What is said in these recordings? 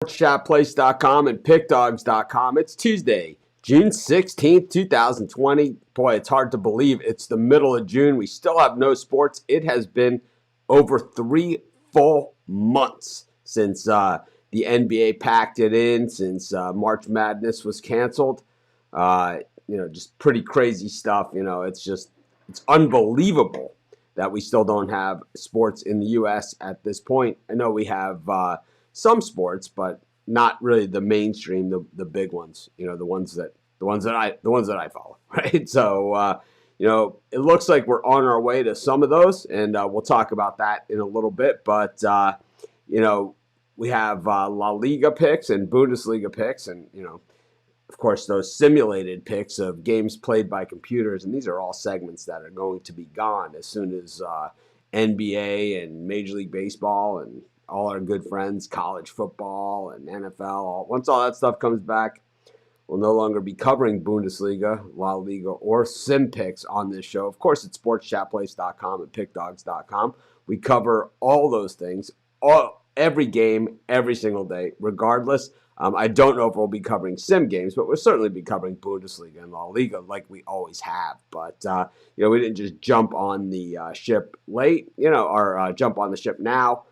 ShopPlace.com and PickDogs.com. It's Tuesday, June 16th, 2020. Boy, it's hard to believe it's the middle of June. We still have no sports. It has been over 3 full months since the NBA packed it in, since March Madness was canceled. Just pretty crazy stuff. It's unbelievable that we still don't have sports in the U.S. at this point. I know we have some sports, but not really the mainstream, the big ones. The ones that I follow, right? So it looks like we're on our way to some of those, and we'll talk about that in a little bit. But we have La Liga picks and Bundesliga picks, and of course, those simulated picks of games played by computers, and these are all segments that are going to be gone as soon as NBA and Major League Baseball and all our good friends, college football and NFL. Once all that stuff comes back, we'll no longer be covering Bundesliga, La Liga, or sim picks on this show. Of course, it's sportschatplace.com and pickdogs.com. We cover all those things, every game, every single day, regardless. I don't know if we'll be covering sim games, but we'll certainly be covering Bundesliga and La Liga like we always have. But, we didn't just jump on the ship late, or jump on the ship now.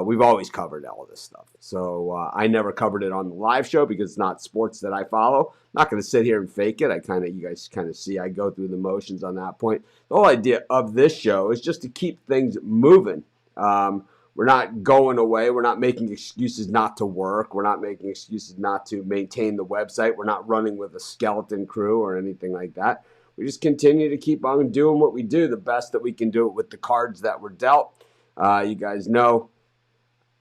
We've always covered all this stuff. So I never covered it on the live show because it's not sports that I follow. I'm not going to sit here and fake it. You guys kind of see I go through the motions on that point. The whole idea of this show is just to keep things moving. We're not going away. We're not making excuses not to work. We're not making excuses not to maintain the website. We're not running with a skeleton crew or anything like that. We just continue to keep on doing what we do the best that we can do it with the cards that we're dealt. You guys know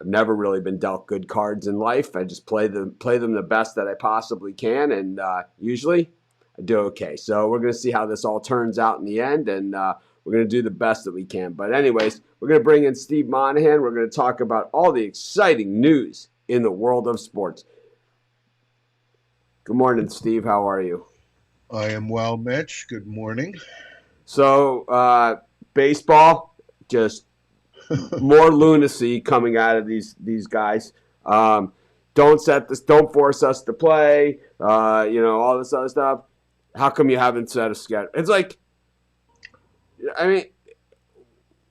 I've never really been dealt good cards in life. I just play them the best that I possibly can, and usually I do okay. So we're going to see how this all turns out in the end, and we're going to do the best that we can. But anyways, we're going to bring in Steve Monahan. We're going to talk about all the exciting news in the world of sports. Good morning, Steve. How are you? I am well, Mitch. Good morning. So, baseball, just more lunacy coming out of these guys. Don't force us to play. All this other stuff. How come you haven't set a schedule? It's like,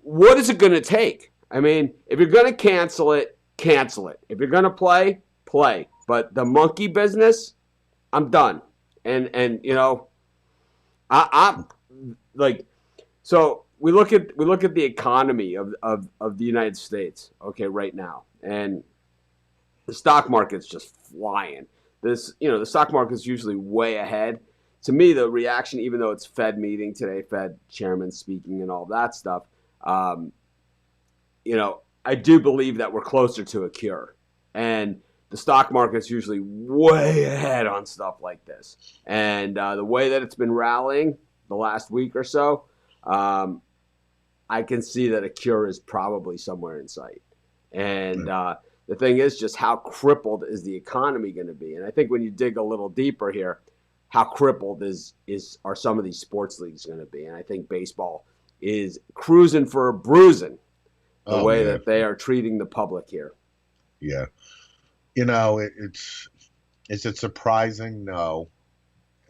what is it going to take? If you're going to cancel it, cancel it. If you're going to play, play. But the monkey business, I'm done. And I'm like, so we look at the economy of the United States, okay, right now, and the stock market's just flying. The stock market's usually way ahead. To me, the reaction, even though it's Fed meeting today, Fed chairman speaking and all that stuff, I do believe that we're closer to a cure. And the stock market's usually way ahead on stuff like this. And the way that it's been rallying the last week or so, I can see that a cure is probably somewhere in sight. And the thing is just how crippled is the economy going to be? And I think when you dig a little deeper here, how crippled are some of these sports leagues going to be? And I think baseball is cruising for a bruising the way that they are treating the public here. Yeah. Is it surprising? No.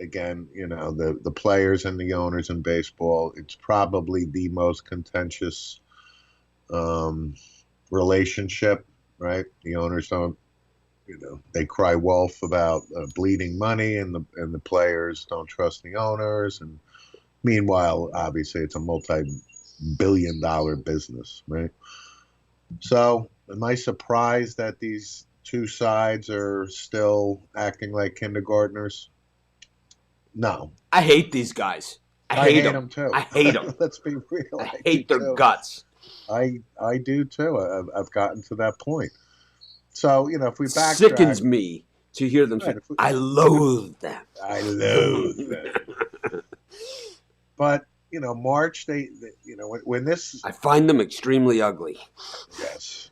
Again, the players and the owners in baseball, it's probably the most contentious relationship, right? The owners don't, they cry wolf about bleeding money, and the players don't trust the owners. And meanwhile, obviously, it's a multi-billion-dollar business, right? So, am I surprised that these two sides are still acting like kindergartners? No. I hate these guys. I hate them too. I hate them. Let's be real. I hate their guts. I do too. I've gotten to that point. So, if we backtrack, sickens me to hear them say, I loathe them. I loathe them. But, March, when this... I find them extremely ugly. Yes.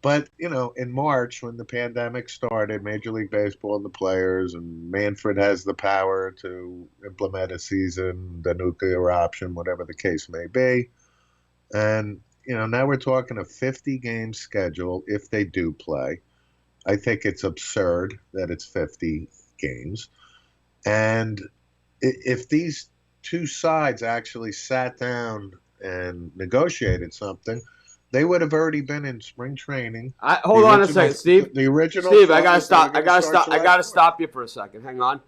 But, in March, when the pandemic started, Major League Baseball and the players, and Manfred has the power to implement a season, the nuclear option, whatever the case may be. And, now we're talking a 50 game schedule if they do play. I think it's absurd that it's 50 games. And if these two sides actually sat down and negotiated something, they would have already been in spring training. Hold on a second, Steve. The original. Steve, I gotta stop. I gotta stop you for a second. Hang on.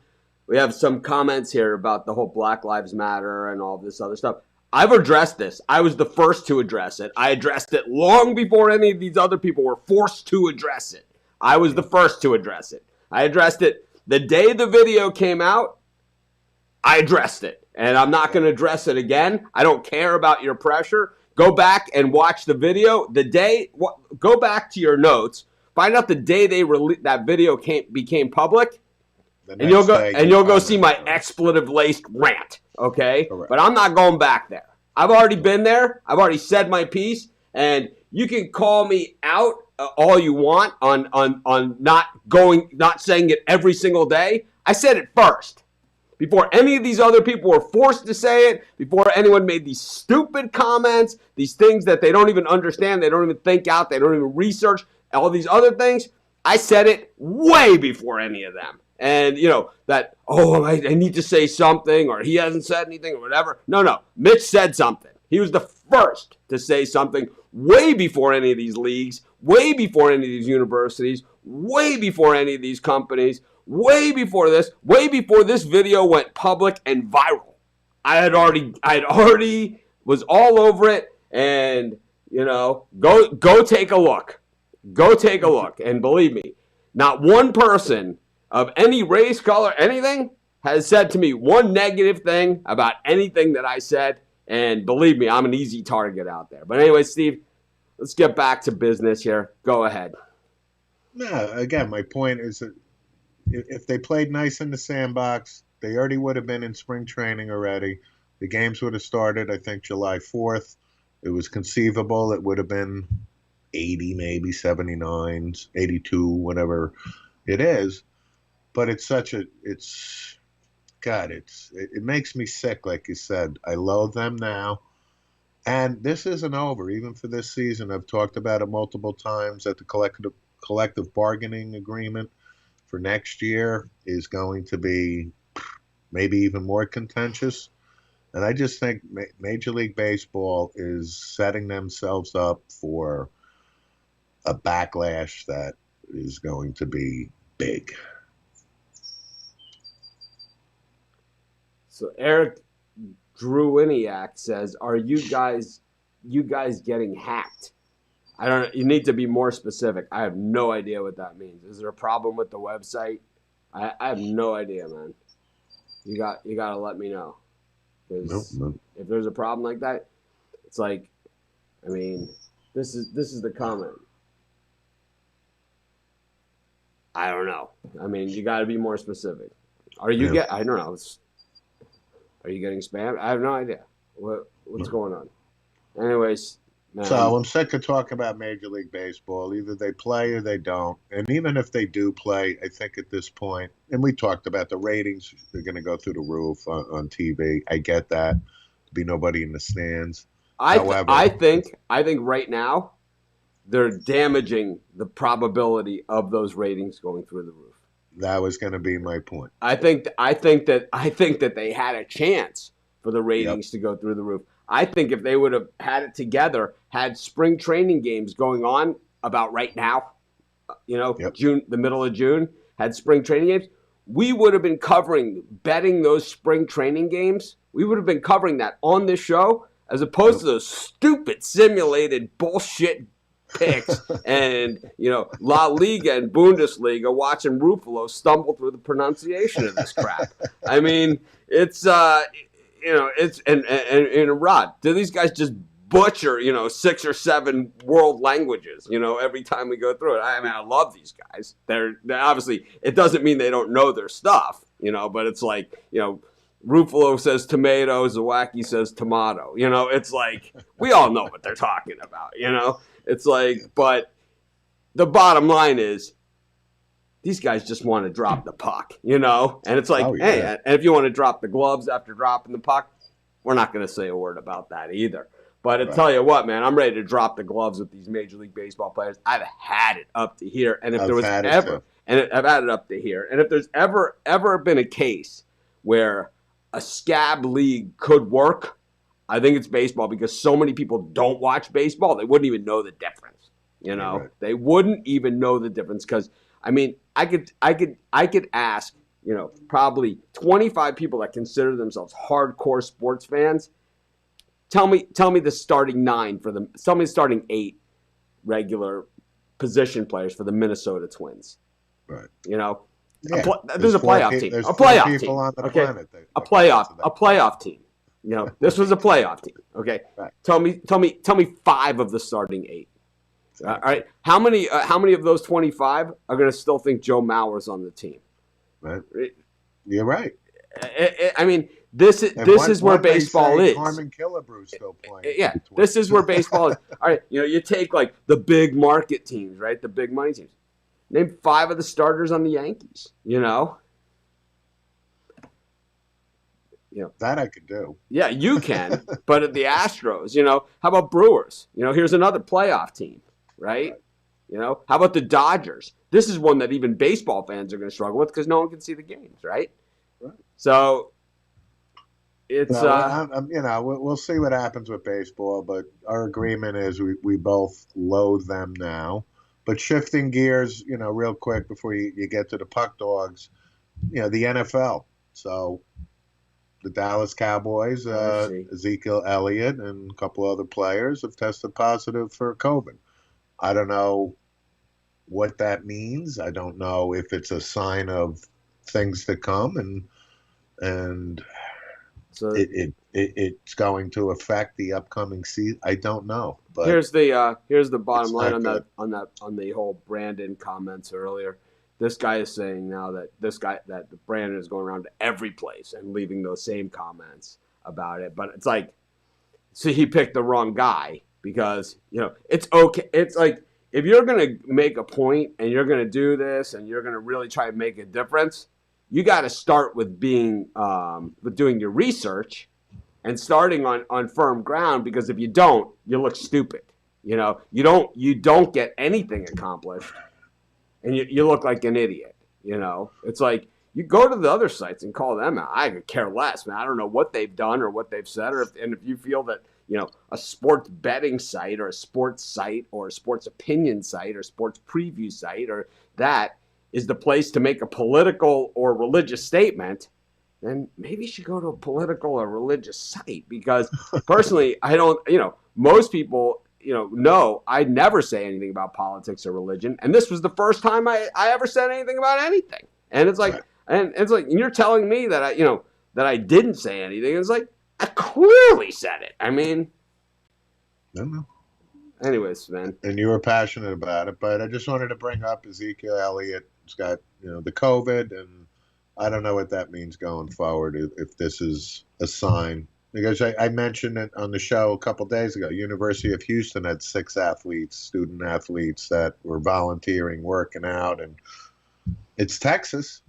We have some comments here about the whole Black Lives Matter and all this other stuff. I've addressed this. I was the first to address it. I addressed it long before any of these other people were forced to address it. I was the first to address it. I addressed it the day the video came out. I addressed it, and I'm not going to address it again. I don't care about your pressure. Go back and watch the video. Go back to your notes. Find out the day that video became public, and you'll go see my expletive-laced rant. Okay, correct. But I'm not going back there. I've already been there. I've already said my piece, and you can call me out all you want on not saying it every single day. I said it first. Before any of these other people were forced to say it, before anyone made these stupid comments, these things that they don't even understand, they don't even think out, they don't even research, all these other things, I said it way before any of them. And, I need to say something, or he hasn't said anything, or whatever. No. Mitch said something. He was the first to say something way before any of these leagues, way before any of these universities, way before any of these companies, way before this video went public and viral. I had already was all over it, and go take a look. Go take a look, and believe me, not one person of any race, color, anything has said to me one negative thing about anything that I said, and believe me, I'm an easy target out there. But anyway, Steve, let's get back to business here. Go ahead. No, again, my point is that if they played nice in the sandbox, they already would have been in spring training already. The games would have started, I think, July 4th. It was conceivable it would have been 80, maybe 79, 82, whatever it is. But it makes me sick, like you said. I loathe them now. And this isn't over, even for this season. I've talked about it multiple times that the collective bargaining agreement for next year is going to be maybe even more contentious. And I just think Major League Baseball is setting themselves up for a backlash that is going to be big. So Eric Drewiniak says, "Are you guys getting hacked?" I don't know. You need to be more specific. I have no idea what that means. Is there a problem with the website? I have no idea, man. You got to let me know. Nope. If there's a problem like that, it's like, I mean, this is the comment. I don't know. I mean, you got to be more specific. Are you I don't know. Are you getting spammed? I have no idea. What's going on? Anyways. Man. So I'm sick of talking about Major League Baseball. Either they play or they don't. And even if they do play, I think at this point, and we talked about the ratings, they're going to go through the roof on TV. I get that. There'll be nobody in the stands. However, I think right now they're damaging the probability of those ratings going through the roof. That was going to be my point. I think that they had a chance for the ratings to go through the roof. I think if they would have had it together, had spring training games going on about right now, June, the middle of June, had spring training games, we would have been betting those spring training games. We would have been covering that on this show as opposed to those stupid simulated bullshit picks and, La Liga and Bundesliga watching Ruffalo stumble through the pronunciation of this crap. I mean, it's... and Rod, do these guys just butcher, 6 or 7 world languages, every time we go through it? I mean, I love these guys. They're obviously, it doesn't mean they don't know their stuff, but it's like, Ruffalo says tomato, Zawacki says tomato. It's like, we all know what they're talking about, It's like, but the bottom line is, these guys just want to drop the puck, And it's like, hey, and if you want to drop the gloves after dropping the puck, we're not going to say a word about that either. But I Right. tell you what, man, I'm ready to drop the gloves with these Major League Baseball players. I've had it up to here, and if there I've was had it ever, too. I've had it up to here, and if there's ever been a case where a scab league could work, I think it's baseball, because so many people don't watch baseball, they wouldn't even know the difference. You know, Right. they wouldn't even know the difference, because I mean, I could ask, probably 25 people that consider themselves hardcore sports fans. Tell me the starting 9 for them. Tell me the starting 8 regular position players for the Minnesota Twins. Right. Yeah, There's a playoff team. There's A four playoff people team. on the Okay, planet that a can answer that playoff team. This was a playoff team. Okay, Right. tell me 5 of the starting 8. All right, how many of those 25 are going to still think Joe Mauer's on the team? Right. You're right. I mean, this is where baseball is. Carmen Killebrew's still playing. Yeah, this is where baseball is. All right, you take like the big market teams, right? The big money teams. Name 5 of the starters on the Yankees. That I could do. Yeah, you can. But at the Astros, how about Brewers? Here's another playoff team, right? How about the Dodgers? This is one that even baseball fans are going to struggle with because no one can see the games, right? Right. So it's we'll see what happens with baseball, but our agreement is we both loathe them now. But shifting gears, real quick before you get to the puck dogs, the NFL. So the Dallas Cowboys, Ezekiel Elliott, and a couple other players have tested positive for COVID. I don't know what that means. I don't know if it's a sign of things to come, and so it's going to affect the upcoming season. I don't know. But here's the bottom line on the whole Brandon comments earlier. This guy is saying now that Brandon is going around to every place and leaving those same comments about it. But it's like, so he picked the wrong guy, because it's okay. It's like, if you're gonna make a point and you're gonna do this and you're gonna really try to make a difference, you got to start with doing your research and starting on firm ground, because if you don't, you look stupid. You don't get anything accomplished, and you look like an idiot. It's like, you go to the other sites and call them out. I could care less, man. I don't know what they've done or what they've said, and if you feel that a sports betting site or a sports site or a sports opinion site or sports preview site or that is the place to make a political or religious statement, then maybe you should go to a political or religious site. Because personally, I don't, most people, know I never say anything about politics or religion. And this was the first time I ever said anything about anything. And it's like, and you're telling me that that I didn't say anything. It's like, I clearly said it. I mean, I don't know. Anyways, man. And you were passionate about it, but I just wanted to bring up Ezekiel Elliott. He's got, the COVID, and I don't know what that means going forward, if this is a sign. Because I mentioned it on the show a couple of days ago. University of Houston had 6 student athletes that were volunteering, working out, and it's Texas,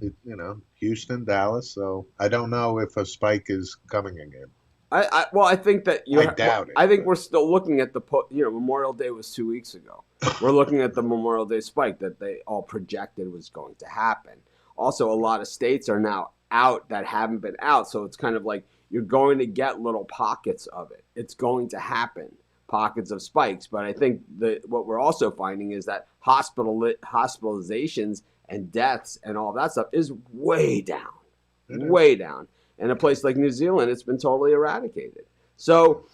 Houston, Dallas. So I don't know if a spike is coming again. I think that I doubt it. I think we're still looking at the Memorial Day was 2 weeks ago. We're looking at the Memorial Day spike that they all projected was going to happen. Also, a lot of states are now out that haven't been out, so it's kind of like you're going to get little pockets of it. It's going to happen, pockets of spikes. But I think that what we're also finding is that hospitalizations and deaths and all that stuff is way down, way down. In a place like New Zealand, it's been totally eradicated. So,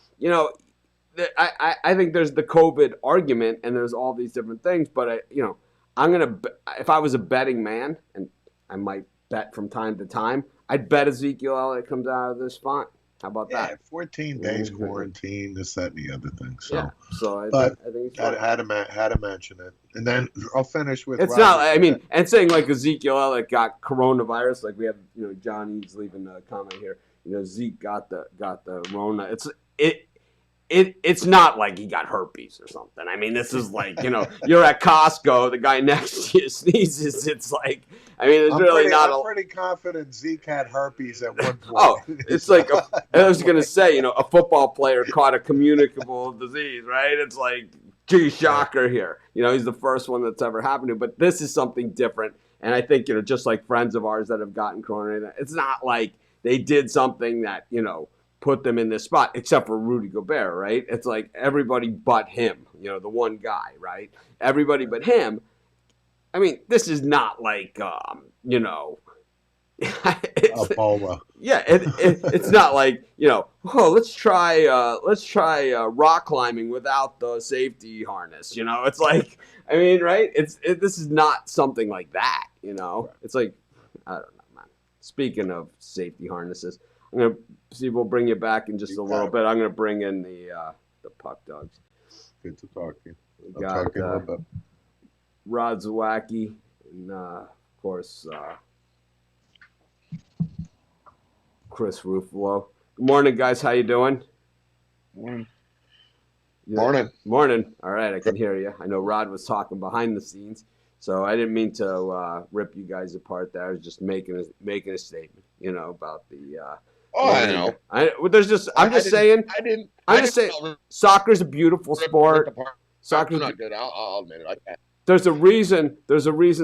I think there's the COVID argument, and there's all these different things. But if I was a betting man, and I might bet from time to time, I'd bet Ezekiel Elliott comes out of this fine. How about that? 14 days quarantine, this, that, and the other thing. So, yeah. So I think had to mention it, and then I'll finish with. It's Robert. not. I mean, and saying like Ezekiel Elliott got coronavirus, like we have, John Eads leaving a comment here. Zeke got the Rona. it's not like he got herpes or something. I mean, this is like, you're at Costco, the guy next to you sneezes. It's like, I mean, it's really not. I'm pretty confident Zeke had herpes at one point. Oh, it's like I was gonna say, a football player caught a communicable disease, right? It's like, gee, shocker here. He's the first one that's ever happened to. But this is something different, and I think just like friends of ours that have gotten corona, it's not like they did something that put them in this spot, except for Rudy Gobert, right? It's like everybody but him, the one guy, right? Everybody but him. I mean, this is not like, Ebola. Yeah, it's not like, let's try rock climbing without the safety harness. It's like, I mean, right? This is not something like that. It's like, I don't know, man. Speaking of safety harnesses, I'm gonna see if we'll bring you back in just a little bit. I'm gonna bring in the puck dogs. Good to talk to you. We got Rod Zawacki and of course Chris Ruffalo. Good morning, guys. How you doing? Morning. Morning. All right, I can hear you. I know Rod was talking behind the scenes, so I didn't mean to rip you guys apart there. I was just making a statement, about the. I know. I'm just saying. Soccer's a beautiful sport. Soccer's not good. I'll admit it. I can't. There's a reason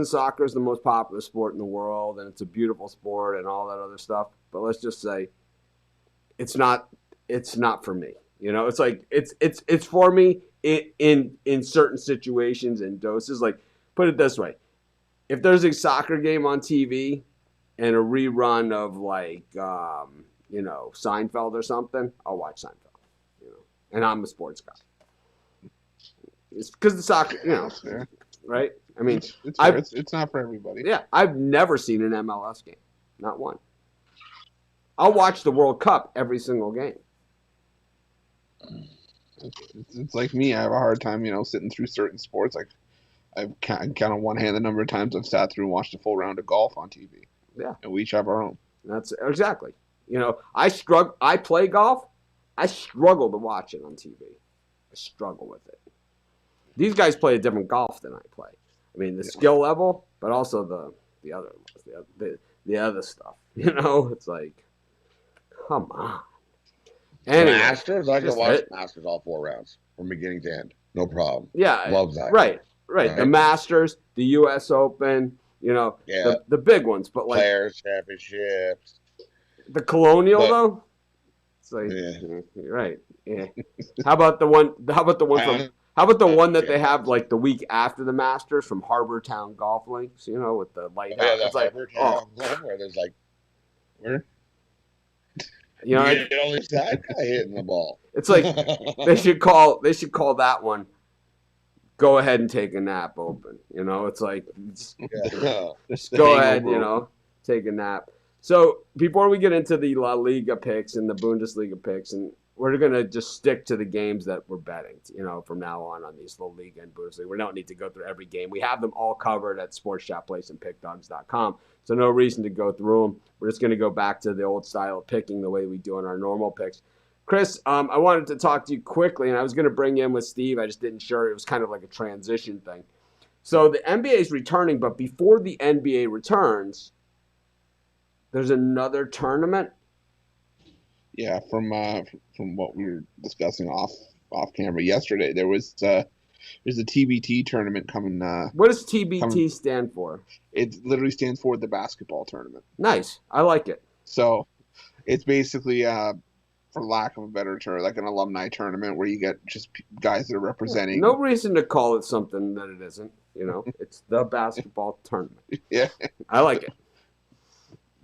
soccer is the most popular sport in the world, and it's a beautiful sport and all that other stuff. But let's just say, it's not for me. It's like it's for me in certain situations and doses. Like, put it this way: if there's a soccer game on TV and a rerun of like Seinfeld or something, I'll watch Seinfeld. And I'm a sports guy. It's because the soccer, right? I mean, it's not for everybody. Yeah, I've never seen an MLS game, not one. I'll watch the World Cup every single game. It's like me. I have a hard time, sitting through certain sports. Like, I can count on one hand the number of times I've sat through and watched a full round of golf on TV. Yeah, and we each have our own. That's exactly. I play golf. I struggle to watch it on TV. I struggle with it. These guys play a different golf than I play. I mean, the skill level, but also the other stuff. It's like, come on. Anyway, Masters, I can watch Masters all 4 rounds from beginning to end. No problem. Yeah, love that. Right. The Masters, the U.S. Open, the big ones, but like Players Championships. The Colonial though. It's like, right. Yeah. How about the one that they have like the week after the Masters from Harbor Town Golf Links, with the light. Yeah, that's like Harbor Town where there's like where you only side guy hitting the ball. It's like they should call that one "Go ahead and take a nap" open. It's like just go ahead, take a nap. So before we get into the La Liga picks and the Bundesliga picks, and we're going to just stick to the games that we're betting, from now on these La Liga and Bundesliga. We don't need to go through every game. We have them all covered at Sports Shop Place and PickDogs.com, so no reason to go through them. We're just going to go back to the old style of picking the way we do in our normal picks. Chris, I wanted to talk to you quickly, and I was going to bring you in with Steve. I just didn't sure. It was kind of like a transition thing. So the NBA is returning, but before the NBA returns, there's another tournament. Yeah, from what we were discussing off camera yesterday, there's a TBT tournament coming. What does TBT stand for? It literally stands for the basketball tournament. Nice, I like it. So, it's basically, for lack of a better term, like an alumni tournament where you get just guys that are representing. No reason to call it something that it isn't. It's the basketball tournament. Yeah, I like it.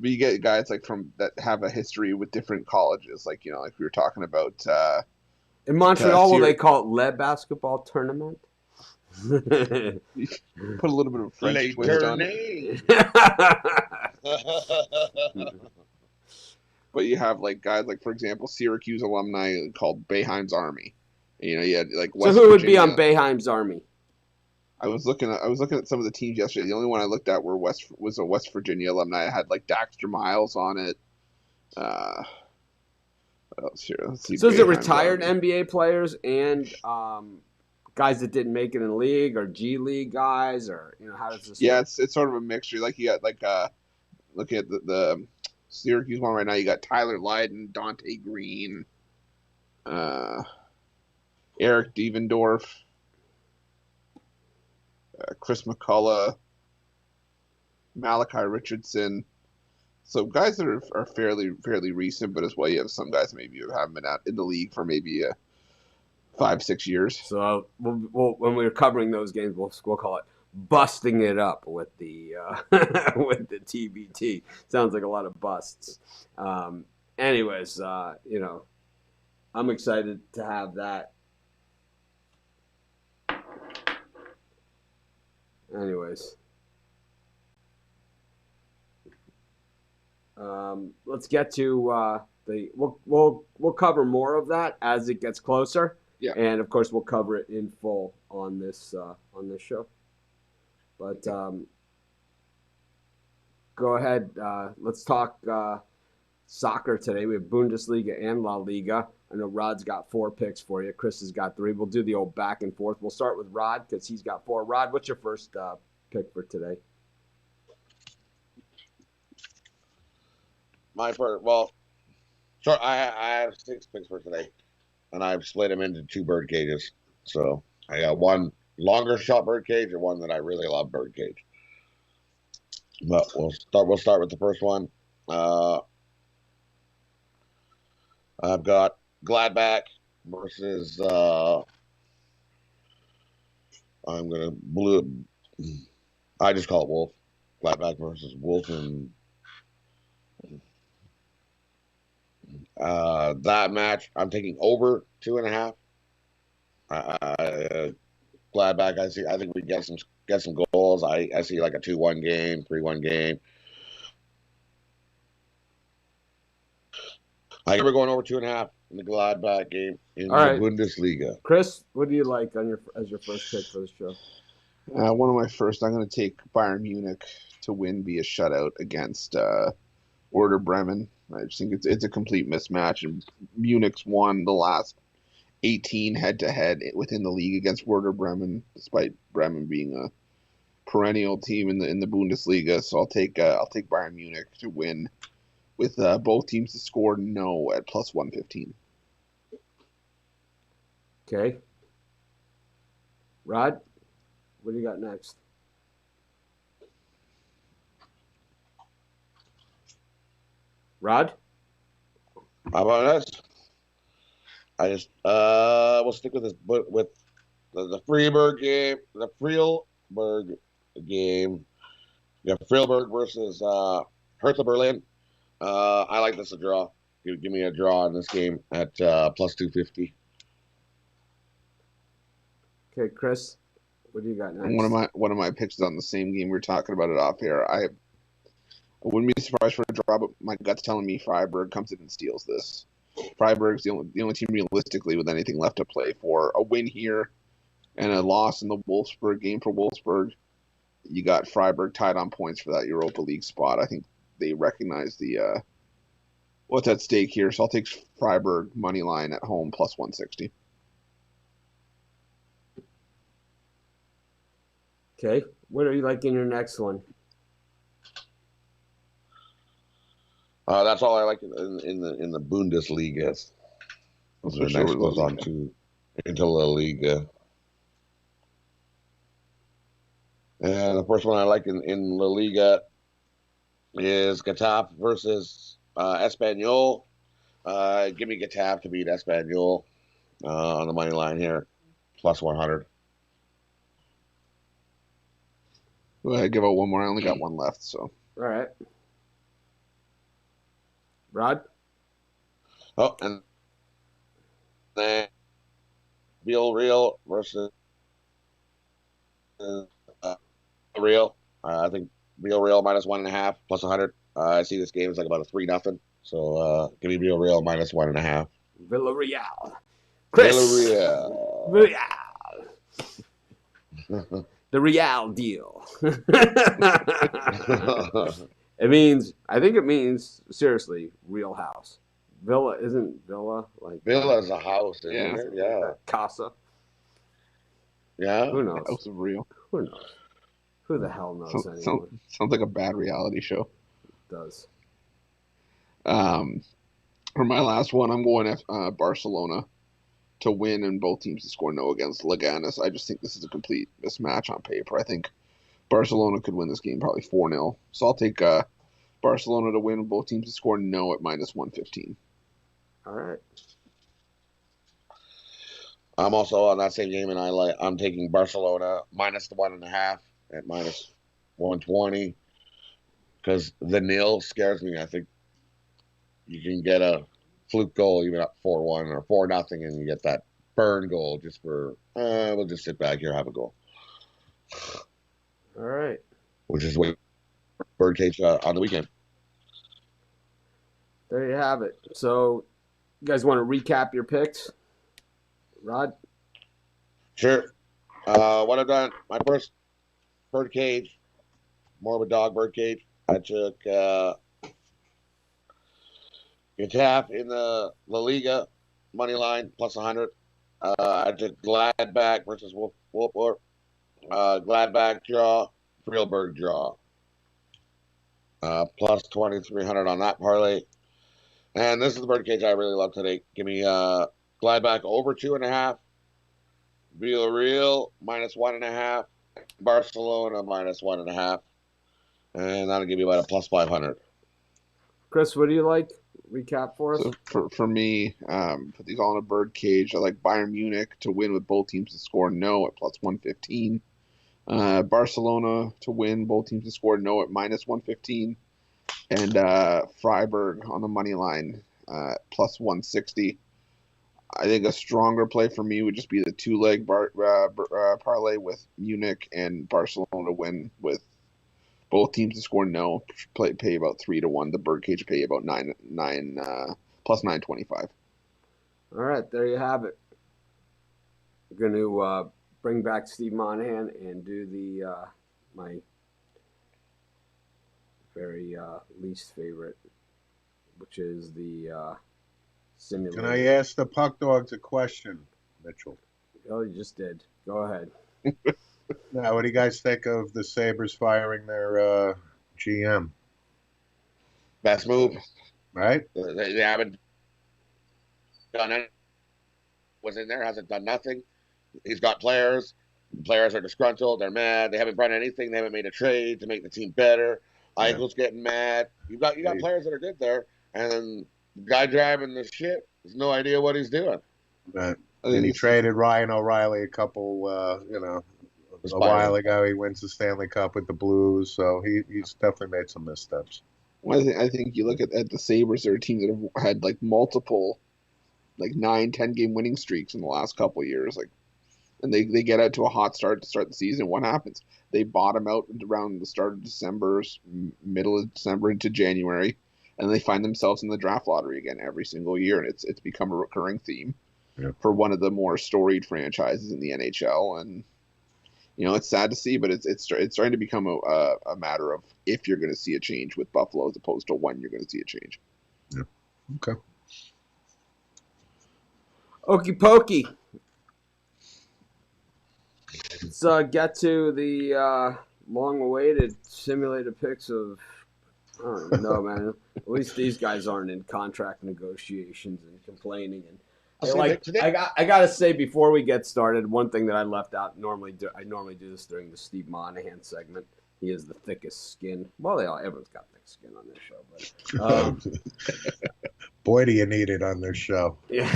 But you get guys like from that have a history with different colleges, like like we were talking about. In Montreal, will they call it Le Basketball Tournament? Put a little bit of French twist on it. But you have like guys like, for example, Syracuse alumni called Boeheim's Army. You had like West So who would Virginia. be on Boeheim's Army? I was looking at some of the teams yesterday. The only one I looked at was a West Virginia alumni. I had like Daxter Miles on it. Let's see. So is it retired NBA players and guys that didn't make it in the league, or G League guys, or how does this? Yeah, it's sort of a mixture. Like you got look at the Syracuse one right now. You got Tyler Lydon, Dante Green, Eric Devendorf, Chris McCullough, Malachi Richardson. So guys that are fairly recent, but as well you have some guys maybe you haven't been out in the league for maybe 5-6 years. So we'll when we're covering those games, we'll call it busting it up with the with the TBT. Sounds like a lot of busts. Anyways, I'm excited to have that. Anyways, let's get to we'll cover more of that as it gets closer. Yeah, and of course we'll cover it in full on this show. But go ahead. Let's talk soccer today. We have Bundesliga and La Liga. I know Rod's got 4 picks for you. Chris has got 3. We'll do the old back and forth. We'll start with Rod because he's got 4. Rod, what's your first pick for today? My first, well, sure. I have 6 picks for today, and I've split them into 2 bird cages. So I got one longer shot bird cage and one that I really love bird cage. But we'll start with the first one. I've got Gladbach versus I just call it Wolf. Gladbach versus Wolf, and that match I'm taking over 2.5. Gladbach, I think we get some goals. I see like a 2-1 game, 3-1 game. I think we're going over 2.5 in the Gladbach game in the Bundesliga. Chris, what do you like as your first pick for the show? One of my first, I'm going to take Bayern Munich to win via shutout against Werder Bremen. I just think it's a complete mismatch, and Munich's won the last 18 head-to-head within the league against Werder Bremen, despite Bremen being a perennial team in the Bundesliga. So I'll take Bayern Munich to win, with both teams to score no at plus 115. Okay. Rod, what do you got next? Rod? How about this? I just we'll stick with this, but with the Freiburg game, the Freiburg game. You have Freiburg versus Hertha Berlin. I like this a draw. Give me a draw in this game at plus 250. Okay, Chris, what do you got next? One of my picks is on the same game. We were talking about it off here. I wouldn't be surprised for a draw, but my gut's telling me Freiburg comes in and steals this. Freiburg's the only team realistically with anything left to play for. A win here and a loss in the Wolfsburg game for Wolfsburg. You got Freiburg tied on points for that Europa League spot. I think they recognize the what's at stake here. So I'll take Freiburg money line at home plus 160. Okay, what are you like in your next one? That's all I like in the Bundesliga. The next goes on into La Liga. And the first one I like in La Liga is Getafe versus Espanyol. Give me Getafe to beat Espanyol on the money line here, plus 100. Well, I give out one more. I only got one left, so. All right. Rod? Oh, and then Villarreal versus Real. I think Villarreal minus 1.5 plus 100. I see this game is like about a 3-0. So give me Villarreal minus 1.5. Villarreal. Chris. Villarreal. The Real deal. I think it means seriously, Real House. Isn't Villa like Villa's a house, isn't Yeah. it? Yeah. Casa? Yeah. Who knows? House of Real. Who knows? Who the hell knows Sounds, anyone? sounds like a bad reality show. Does. For my last one, I'm going Barcelona to win and both teams to score no against Leganes. I just think this is a complete mismatch on paper. I think Barcelona could win this game probably 4-0. So I'll take Barcelona to win and both teams to score no at -115. All right. I'm also on that same game, and I'm taking Barcelona -1.5 at -120 because the nil scares me. I think you can get a fluke goal even up 4-1 or 4-0, and you get that burn goal just for we'll just sit back here, have a goal, All right. which is what Birdcage on the weekend. There you have it. So, you guys want to recap your picks? Rod? Sure. What I've done, my first Birdcage, more of a dog Birdcage. I took Getafe in the La Liga money line +100. I took Gladbach versus Wolfsburg. Gladbach draw, Freiburg draw. +2,300 on that parlay. And this is the Birdcage I really love today. Give me Gladbach over 2.5. Villarreal -1.5. Barcelona -1.5. And that'll give you about a +500. Chris, what do you like? Recap for us? So for me, put these all in a bird cage. I like Bayern Munich to win with both teams to score no at +115. Barcelona to win, both teams to score no at -115. And Freiburg on the money line +160. I think a stronger play for me would just be the two-leg parlay with Munich and Barcelona to win with both teams to score no. Pay about 3-1. The Birdcage pay about +925. All right, there you have it. We're going to bring back Steve Monahan and do the my very least favorite, which is the simulator. Can I ask the Puck Dogs a question, Mitchell? Oh, you just did. Go ahead. Now, what do you guys think of the Sabres firing their GM? Best move. Right? They haven't done anything. Was in there, hasn't done nothing. He's got players. Players are disgruntled. They're mad. They haven't done anything. They haven't made a trade to make the team better. Yeah. Eichel's getting mad. You got players that are good there, and then the guy driving the ship has no idea what he's doing. But and he traded Ryan O'Reilly a couple, a while ago. He wins the Stanley Cup with the Blues, so he's definitely made some missteps. Well, I think you look at the Sabres, they're a team that have had like multiple, like 9-10 game winning streaks in the last couple of years. Like, and they get out to a hot start to start the season. What happens? They bottom out around the start of December, middle of December into January, and they find themselves in the draft lottery again every single year, and it's become a recurring theme for one of the more storied franchises in the NHL. And it's sad to see, but it's starting to become a matter of if you're going to see a change with Buffalo as opposed to when you're going to see a change. Yeah. Okay. Okie pokey. Let's get to the long-awaited simulated picks of, I don't even know, man. At least these guys aren't in contract negotiations and complaining. And I got to say before we get started, one thing that I left out. I normally do this during the Steve Monahan segment. He has the thickest skin. Well, everyone's got thick skin on this show, but boy, do you need it on this show. Yeah.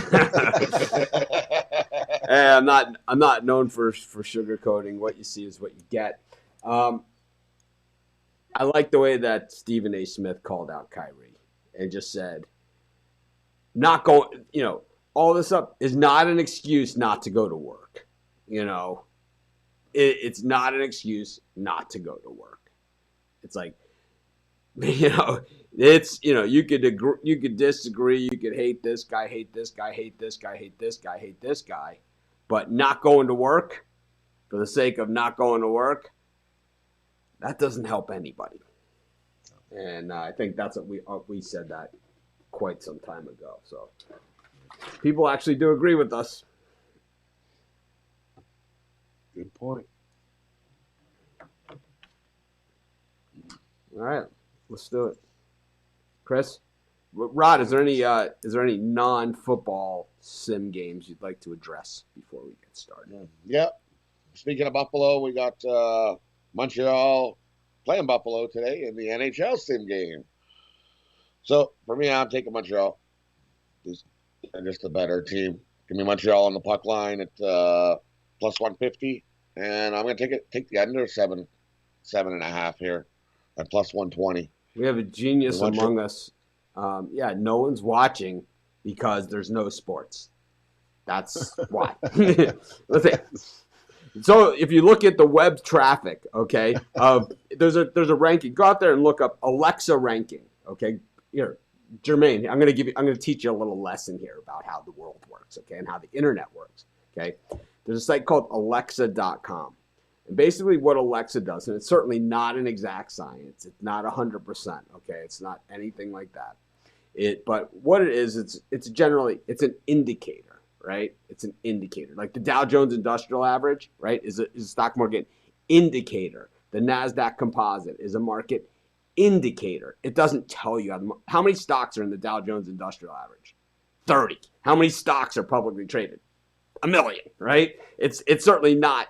I'm not known for sugarcoating. What you see is what you get. I like the way that Stephen A. Smith called out Kyrie and just said, not going, all this up is not an excuse not to go to work. It's not an excuse not to go to work. It's like, it's, you could agree, you could disagree, you could hate this guy, hate this guy, hate this guy, hate this guy, hate this guy, but not going to work for the sake of not going to work, that doesn't help anybody. And I think that's what we said that quite some time ago. So people actually do agree with us. Good point. All right, let's do it. Chris, Rod, is there any non-football sim games you'd like to address before we get started? Yep. Speaking of Buffalo, we got Montreal playing Buffalo today in the NHL sim game. So for me, I'm taking Montreal. They're just a better team. Give me Montreal on the puck line at plus 150, and I'm going to take the under 7.5 here at plus 120. We have a genius among us. No one's watching because there's no sports. That's why. Let's say. So if you look at the web traffic, okay, there's a ranking. Go out there and look up Alexa ranking. Okay, here, Jermaine, I'm going to teach you a little lesson here about how the world works, okay, and how the internet works. Okay, there's a site called Alexa.com. And basically what Alexa does, and it's certainly not an exact science, it's not 100%, okay, it's not anything like that. But what it is, it's an indicator, right? It's an indicator. Like the Dow Jones Industrial Average, right, is a stock market indicator. The NASDAQ Composite is a market indicator. It doesn't tell you how many stocks are in the Dow Jones Industrial Average. 30. How many stocks are publicly traded? 1 million, right? It's certainly not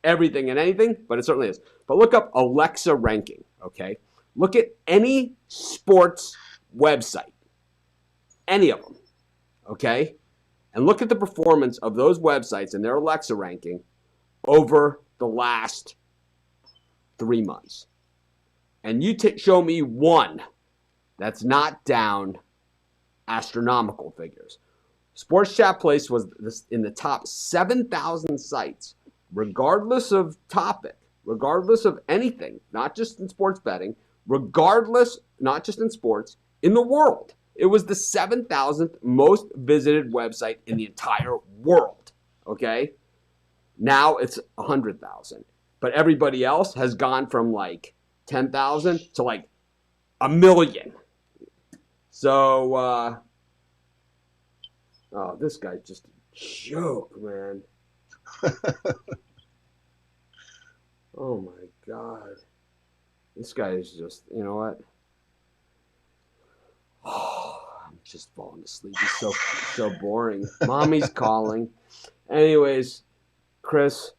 everything and anything, but it certainly is. But look up Alexa ranking, okay? Look at any sports website, any of them, okay? And look at the performance of those websites and their Alexa ranking over the last 3 months. And you show me one that's not down astronomical figures. Sports Chat Place was in the top 7,000 sites, regardless of topic, regardless of anything, not just in sports betting, regardless, not just in sports, in the world. It was the 7,000th most visited website in the entire world, okay? Now it's 100,000. But everybody else has gone from like 10,000 to like 1 million. So, this guy's just a joke, man. Oh my God. This guy is just, you know what? Oh, I'm just falling asleep. He's so boring. Mommy's calling. Anyways, Chris,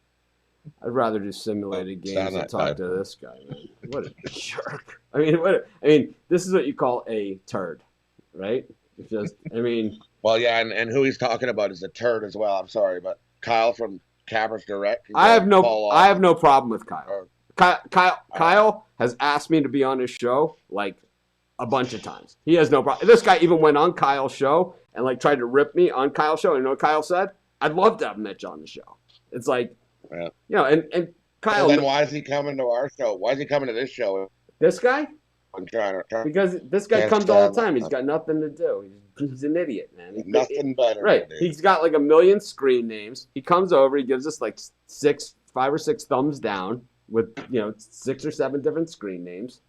I'd rather do simulated games than talk to this guy, man. What a jerk. I mean, this is what you call a turd, right? It's just, Well, yeah, and who he's talking about is a turd as well. I'm sorry, but Kyle from Cameras Direct. I have no problem with Kyle. Kyle has asked me to be on his show like a bunch of times. He has no problem. This guy even went on Kyle's show and like tried to rip me on Kyle's show. You know what Kyle said? I'd love to have Mitch on the show. It's like, yeah. You know, and Kyle. Well, then why is he coming to our show? Why is he coming to this show? This guy? I'm trying to. Because this guy comes all the time. He's got nothing to do. He's an idiot, man. Nothing better. Right. He's got like 1 million screen names. He comes over. He gives us like 5 or 6 thumbs down with 6 or 7 different screen names.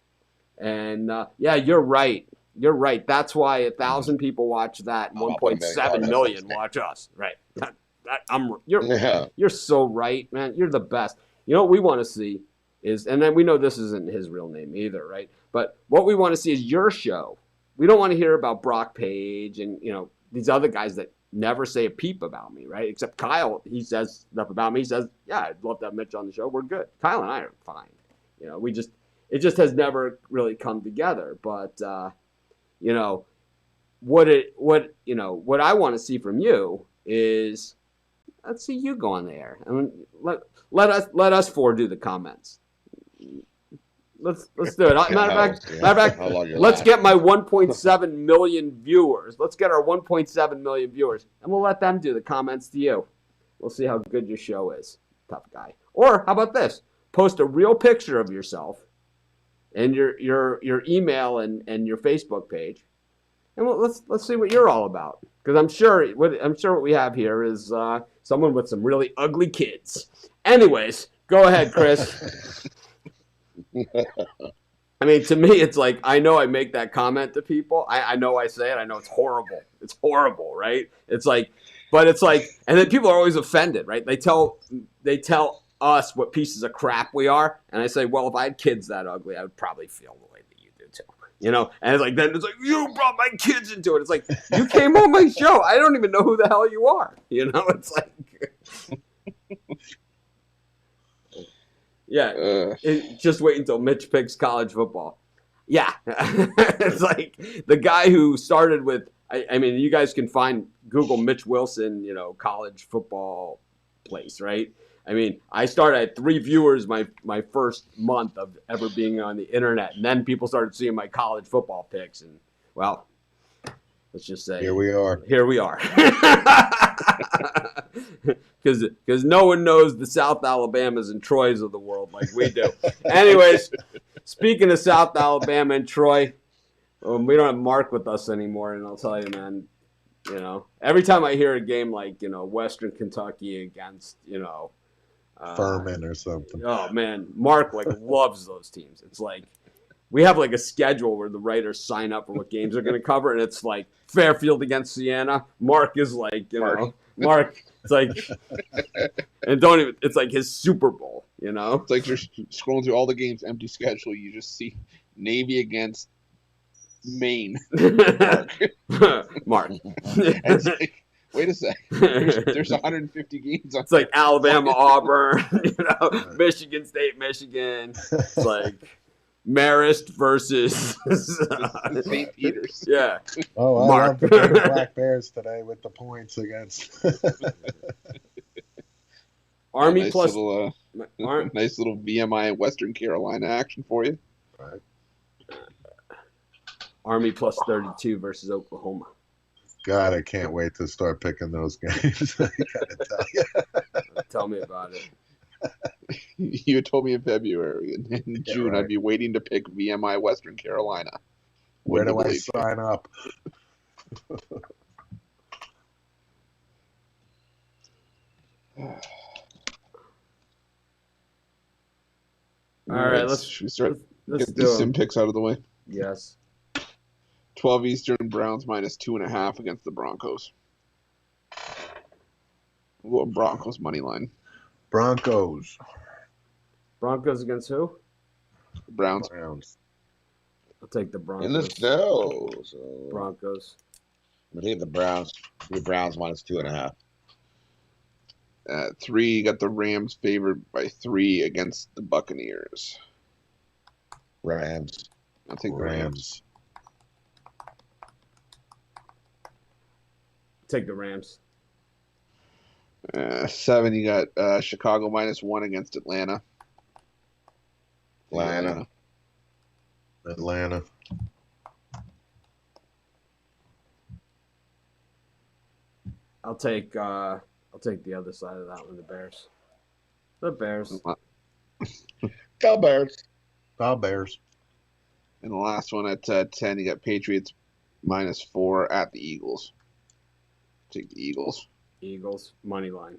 And yeah, you're right. You're right. That's why 1,000 people watch that. 1.7 million watch us. Right. You're so right, man. You're the best. You know what we want to see is, and then we know this isn't his real name either, right? But what we want to see is your show. We don't want to hear about Brock Page and these other guys that never say a peep about me, right? Except Kyle, he says stuff about me. He says, "Yeah, I'd love to have Mitch on the show. We're good." Kyle and I are fine. It just has never really come together. But what I want to see from you is, let's see you go on the air. I mean, let us 4 do the comments. Let's do it. Matter of fact, let's get my 1.7 million viewers. Let's get our 1.7 million viewers, and we'll let them do the comments to you. We'll see how good your show is, tough guy. Or how about this? Post a real picture of yourself and your email and your Facebook page, and let's see what you're all about. Because I'm sure what we have here is someone with some really ugly kids. Anyways, go ahead, Chris. I mean, to me, it's like, I know I make that comment to people. I know I say it. I know it's horrible. It's horrible, right? It's like, but it's like, and then people are always offended, right? They tell us what pieces of crap we are. And I say, well, if I had kids that ugly, I would probably feel the way that you do too. You know? And it's like, then it's like, you brought my kids into it. It's like, you came on my show. I don't even know who the hell you are. You know? It's like, yeah, just wait until Mitch picks college football. Yeah, it's like the guy who started with. I mean, you guys can Google Mitch Wilson, college football place, right? I mean, I started at 3 viewers my first month of ever being on the internet, and then people started seeing my college football picks, and well, let's just say Here we are. Here we are. Because no one knows the South Alabamas and Troys of the world like we do. Anyways, speaking of South Alabama and Troy, we don't have Mark with us anymore, and I'll tell you, man, every time I hear a game like, Western Kentucky against, Furman or something. Oh, man, Mark, loves those teams. It's like, we have, a schedule where the writers sign up for what games they're going to cover, and it's like Fairfield against Siena. Mark is like, Mark, it's like, and it's like his Super Bowl, It's like you're scrolling through all the games, empty schedule. You just see Navy against Maine. Mark. It's like, wait a sec. There's 150 games on It's like Alabama, Auburn, Michigan State, Michigan. It's like Marist versus St. Peter's. Yeah. Oh, I Mark. love the Black Bears today with the points against. Army nice plus little, nice little VMI Western Carolina action for you. Right. Army plus 32 versus Oklahoma. God, I can't wait to start picking those games. I gotta tell you. Tell me about it. You told me in February. In June, right. I'd be waiting to pick VMI Western Carolina. Where Wouldn't do I believe you. sign up? All right, should we start let's get do these sim them. picks out of the way? Yes. 12 Eastern, Browns minus 2.5 against the Broncos. Well, Broncos money line. Broncos. Broncos against who? Browns. I'll take the Broncos. In the snow. So Broncos. I'm gonna take the Browns. The Browns minus 2.5. 3, you got the Rams favored by 3 against the Buccaneers. Rams. I'll take the Rams. Take the Rams. 7, you got Chicago minus 1 against Atlanta. Atlanta. I'll take the other side of that one, the Bears. The Bears. Go Bears. Go Bears. And the last one at 10, you got Patriots minus 4 at the Eagles. Take the Eagles. Eagles money line.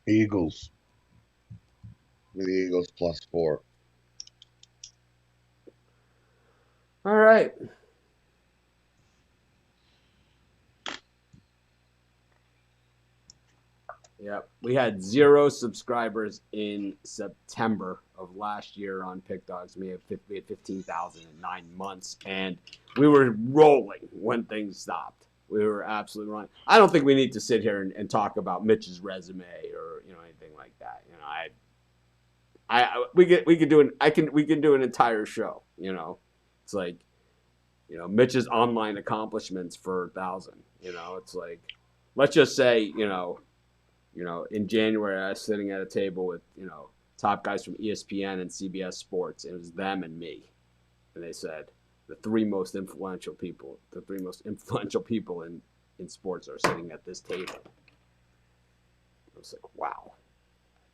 Eagles. The Eagles plus 4. All right. Yep. We had 0 subscribers in September of last year on Pick Dogs. We had 15,000 in 9 months, and we were rolling when things stopped. We were absolutely running. I don't think we need to sit here and talk about Mitch's resume or anything like that. We can do an entire show. It's like Mitch's online accomplishments for 1,000. It's like, let's just say in January I was sitting at a table with top guys from ESPN and CBS Sports. It was them and me, and they said the three most influential people in sports are sitting at this table. I was like, wow.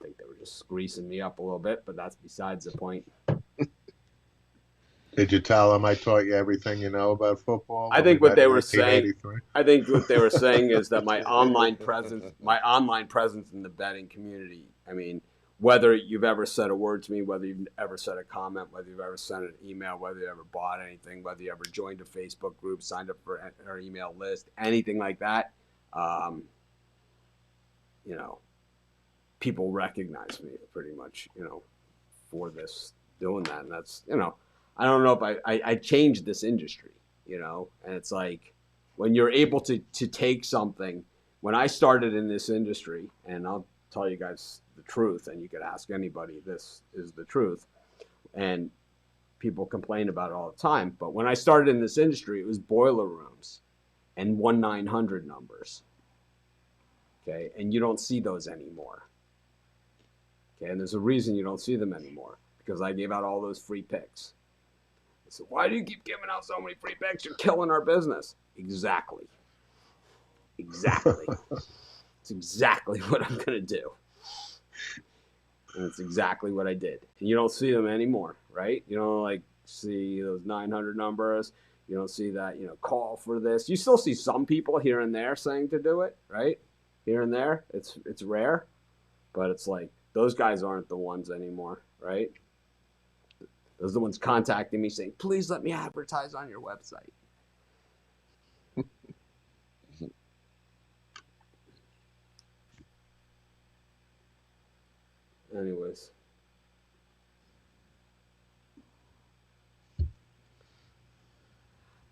I think they were just greasing me up a little bit, but that's besides the point. Did you tell them I taught you everything you know about football? I think what they were saying. 1983? I think what they were saying is that my online presence in the betting community. I mean, whether you've ever said a word to me, whether you've ever said a comment, whether you've ever sent an email, whether you ever bought anything, whether you ever joined a Facebook group, signed up for our email list, anything like that, you know, people recognize me pretty much, you know, for this, doing that. And that's, you know, I don't know if I changed this industry, you know, and it's like when you're able to take something, when I started in this industry, and I'll tell you guys the truth, and you could ask anybody, this is the truth, and people complain about it all the time, but when I started in this industry, it was boiler rooms and 1-900 numbers. Okay, and you don't see those anymore. Okay, and there's a reason you don't see them anymore, because I gave out all those free picks. I said, why do you keep giving out so many free picks? You're killing our business. Exactly. It's exactly what I'm going to do. And it's exactly what I did. And you don't see them anymore, right? You don't like see those 900 numbers. You don't see that, you know, call for this. You still see some people here and there saying to do it, right? Here and there. It's rare, but it's like those guys aren't the ones anymore, right? Those are the ones contacting me saying, please let me advertise on your website. Anyways.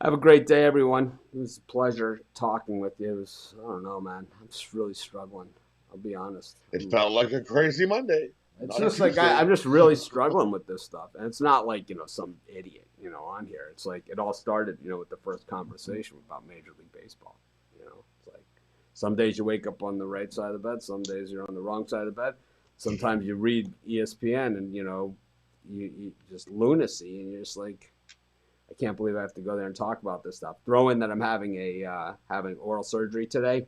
Have a great day, everyone. It was a pleasure talking with you. It was, I don't know, man. I'm just really struggling. I'll be honest. It felt like a crazy Monday. It's just like I'm just really struggling with this stuff. And it's not like, you know, some idiot, you know, on here. It's like it all started, you know, with the first conversation about Major League Baseball. You know, it's like some days you wake up on the right side of the bed. Some days you're on the wrong side of the bed. Sometimes you read ESPN and, you know, you just lunacy. And you're just like, I can't believe I have to go there and talk about this stuff. Throw in that I'm having having oral surgery today.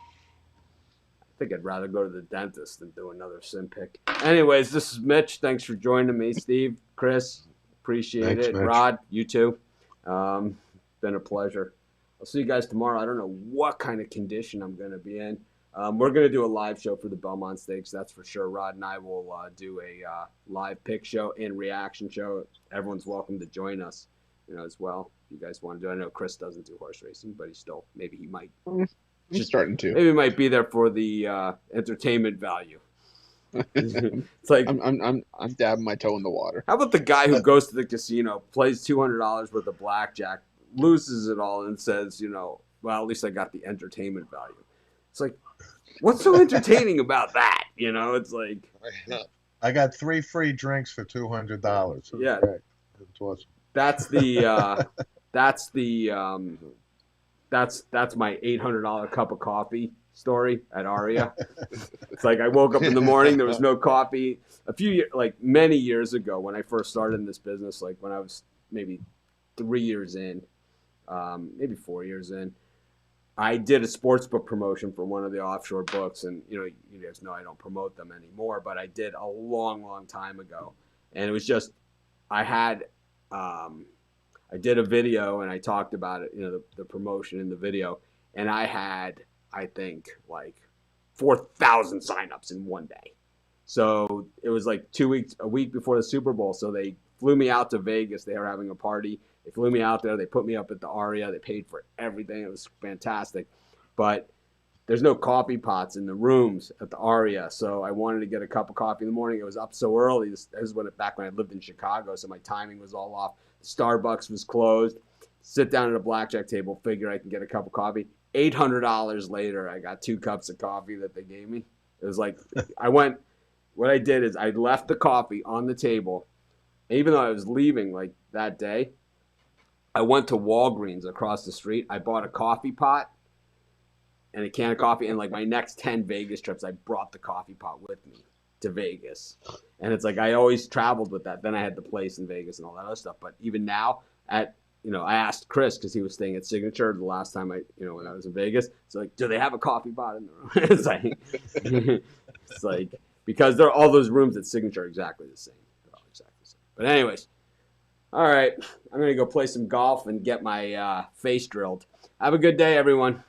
I think I'd rather go to the dentist than do another sim pick. Anyways, this is Mitch. Thanks for joining me, Steve, Chris. Appreciate Thanks, it. Mitch. Rod, you too. Been a pleasure. I'll see you guys tomorrow. I don't know what kind of condition I'm going to be in. We're going to do a live show for the Belmont Stakes, that's for sure. Rod and I will do a live pick show and reaction show. Everyone's welcome to join us, you know, as well. If you guys want to do it. I know Chris doesn't do horse racing, but maybe he might. I'm starting to. Maybe he might be there for the entertainment value. It's like I'm dabbing my toe in the water. how about the guy who goes to the casino, plays $200 worth of blackjack, loses it all, and says, you know, well, at least I got the entertainment value. It's like, what's so entertaining about that? You know, it's like, I got 3 free drinks for $200. Yeah. Great. That's awesome. That's my $800 cup of coffee story at Aria. It's like I woke up in the morning, there was no coffee. Many years ago when I first started in this business, like when I was maybe 3 years in, maybe 4 years in, I did a sports book promotion for one of the offshore books, and you know, you guys know I don't promote them anymore, but I did a long, long time ago, and it was just I did a video and I talked about it, you know, the promotion in the video, and I had, I think, like 4,000 signups in one day. So it was like a week before the Super Bowl. So they flew me out to Vegas. They were having a party. They flew me out there. They put me up at the Aria. They paid for everything. It was fantastic. But there's no coffee pots in the rooms at the Aria. So I wanted to get a cup of coffee in the morning. It was up so early. This is back when I lived in Chicago. So my timing was all off. Starbucks was closed. Sit down at a blackjack table, figure I can get a cup of coffee. $800 later, I got 2 cups of coffee that they gave me. It was like, what I did is I left the coffee on the table. Even though I was leaving like that day, I went to Walgreens across the street. I bought a coffee pot and a can of coffee. And like my next 10 Vegas trips, I brought the coffee pot with me to Vegas. And it's like I always traveled with that. Then I had the place in Vegas and all that other stuff. But even now, I asked Chris because he was staying at Signature the last time when I was in Vegas. It's like, do they have a coffee pot in the room? it's like because all those rooms at Signature are exactly the same. They're all exactly the same. But anyways, all right, I'm gonna go play some golf and get my face drilled. Have a good day, everyone.